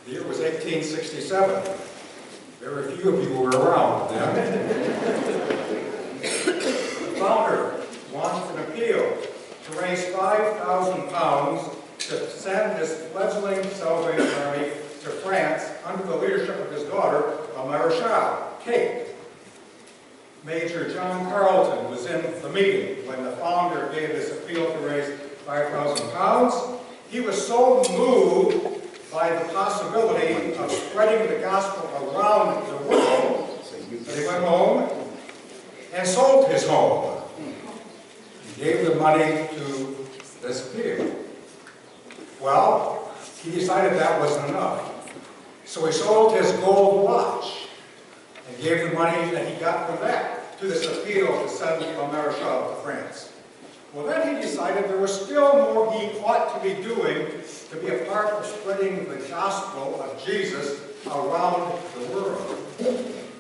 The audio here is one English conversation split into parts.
The year was 1867. Very few of you were around then. The founder launched an appeal to raise 5,000 pounds to send this fledgling Salvation Army to France under the leadership of his daughter, a Maréchal, Kate. Major John Carleton was in the meeting when the founder gave this appeal to raise 5,000 pounds. He was so moved by the possibility of spreading the gospel around the world that he went home and sold his home. He gave the money to this appeal. Well, he decided that wasn't enough. So he sold his gold watch and gave the money that he got from that to this appeal to send a Maréchal to France. Well, then he decided there was still more he ought to be doing to be a part of spreading the gospel of Jesus around the world.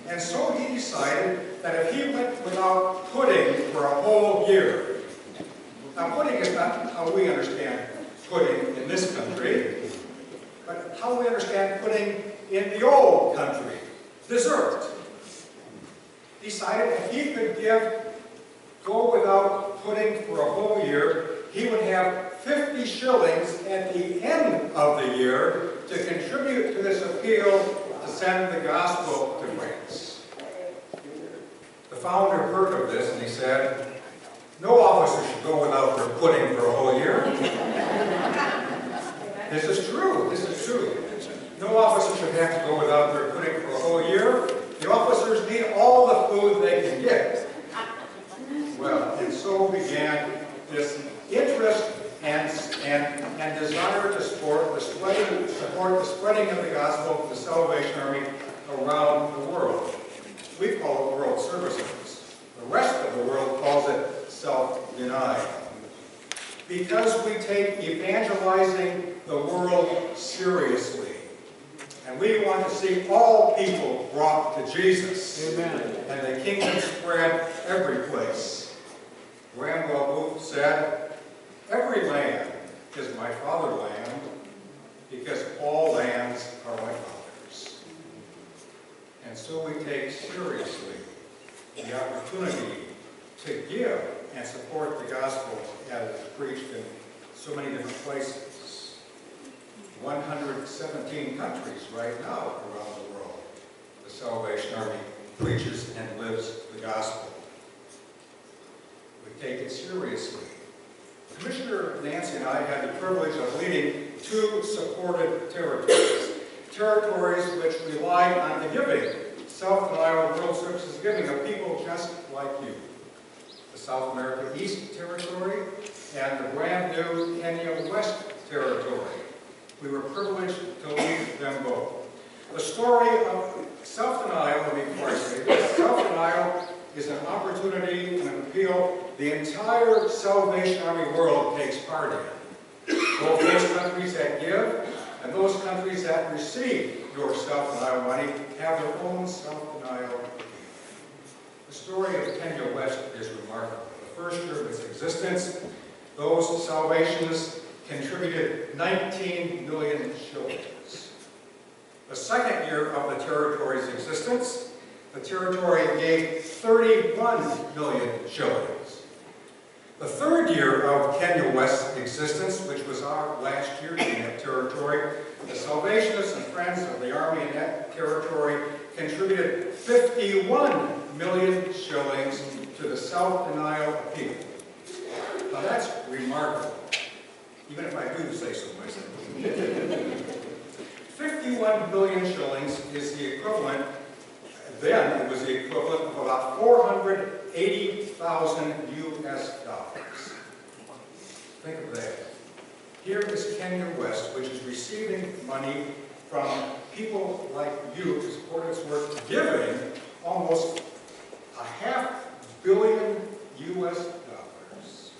And so he decided that if he went without pudding for a whole year, now pudding is not how we understand pudding in this country, but how we understand pudding in the old country, dessert. Decided if he could go without pudding for a whole year, he would have 50 shillings at the end of the year to contribute to this appeal to send the gospel to France. The founder heard of this and he said, "No officer should go without their pudding for a whole year." This is true. This is true. No officer should have to go without their pudding for a whole year. The officers need all the food they can get. Well, and so began this interest and desire to support the spreading of the gospel of the Salvation Army around the world. We call it World Services. The rest of the world calls it self-denial. Because we take evangelizing the world seriously. And we want to see all people brought to Jesus. Amen. And the kingdom spread every place. Bramwell Booth said, "Every land is my fatherland, because all lands are my father's." And so we take seriously the opportunity to give and support the gospel as it's preached in so many different places. 117 countries right now around the world. The Salvation Army preaches and lives the gospel. We take it seriously. Commissioner Nancy and I had the privilege of leading 2 supported territories. Territories which rely on the giving, self-denial, World Services giving of people just like you. The South America East Territory and the brand new Kenya West Territory. We were privileged to lead them both. The story of self-denial, before I say this, self-denial is an opportunity and an appeal the entire Salvation Army world takes part in. Both those countries that give and those countries that receive your self-denial money have their own self-denial. The story of Kenya West is remarkable. The first year of its existence, those Salvationists contributed 19 million shillings. The second year of the territory's existence, the territory gave 31 million shillings. The third year of Kenya West's existence, which was our last year in that territory, the Salvationists and Friends of the Army in that territory contributed 51 million shillings to the self-denial appeal. Now that's remarkable. Even if I do say so myself. 51 billion shillings is the equivalent, then it was the equivalent of about 480,000 US dollars. Think of that. Here is Kenya West, which is receiving money from people like you to support its work, giving almost $500 million US dollars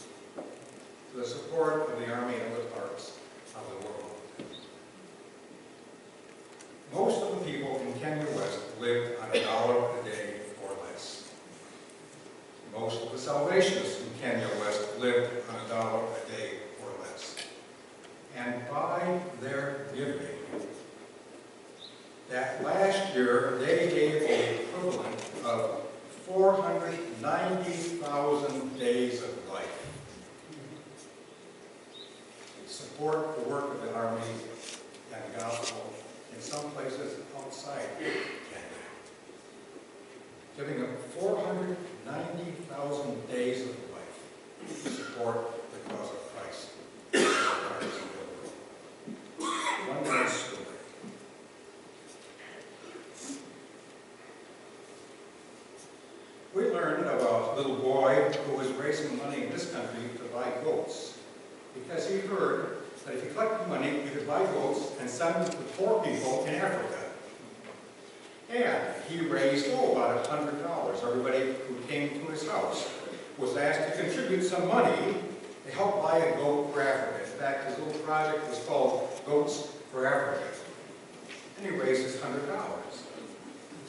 to the support of the Army in other parts of the world. Most of the people in Kenya West lived on $1 a day or less. Most of the Salvationists in Kenya West lived on $1 a day or less. And by their giving, that last year they gave the equivalent of 490,000 days of life. Support the work of the Army and the gospel in some places outside Canada. Giving them 490,000 days of life to support the cause of Christ. One man's story. We learned of a little boy who was raising money in this country to buy goats, because he heard that if he collected money, he could buy goats and send them to poor people in Africa. And he raised, about $100. Everybody who came to his house was asked to contribute some money to help buy a goat for Africa. In fact, his little project was called Goats for Africa. And he raised his $100.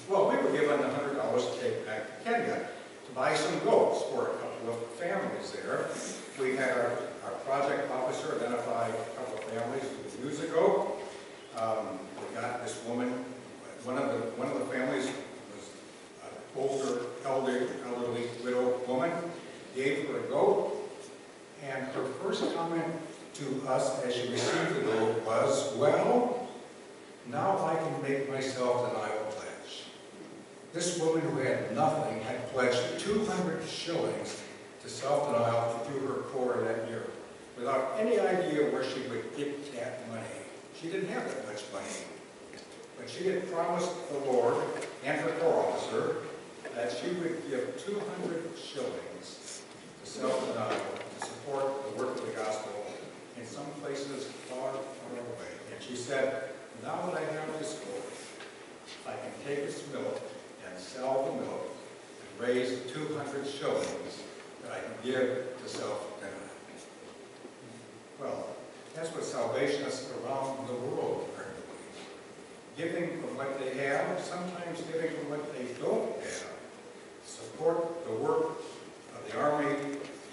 Well, we were given the $100 to take back to Kenya to buy some goats for a couple of families there. We had our project officer identify a couple of families years ago. We got this woman. One of the families was an older, elderly widow woman. Gave her a goat, and her first comment to us as she received the goat was, "Well, now I can make myself an Iowa pledge." This woman who had nothing had pledged 200 shillings to self-denial through her core that year, without any idea where she would get that money. She didn't have that much money. But she had promised the Lord and her core officer that she would give 200 shillings to self-denial to support the work of the gospel in some places far, far away. And she said, "Now that I have this gold, I can take its milk and sell the milk and raise 200 shillings that I can give to self-denial." Well, that's what salvationists around the world are doing. Giving from what they have, sometimes giving from what they don't have. Support the work of the Army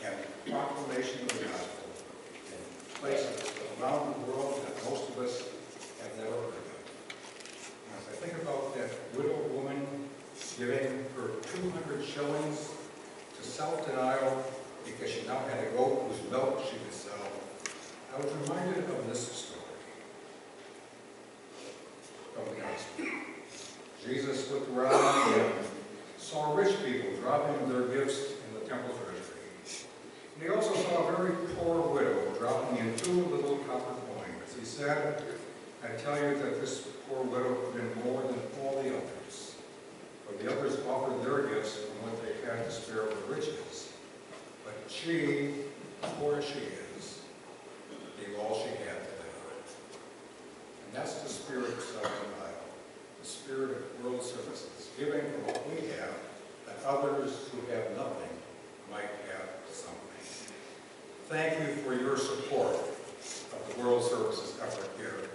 and proclamation of the gospel in places around the world that most of us have never heard of. As I think about that widow woman giving her 200 shillings to self-denial because she now had a goat whose milk she could sell, I was reminded of this story from the gospel. Jesus looked around and saw rich people dropping their gifts in the temple treasury. And he also saw a very poor widow dropping in 2 little copper coins. He said, "I tell you that this poor widow put in more than all the others. For the others offered their gifts from what they had to spare for riches. But she, poor as she is, gave all she had to God." And that's the spirit of self-denial, the spirit of world services, giving from what we have that others who have nothing might have something. Thank you for your support of the World Services effort here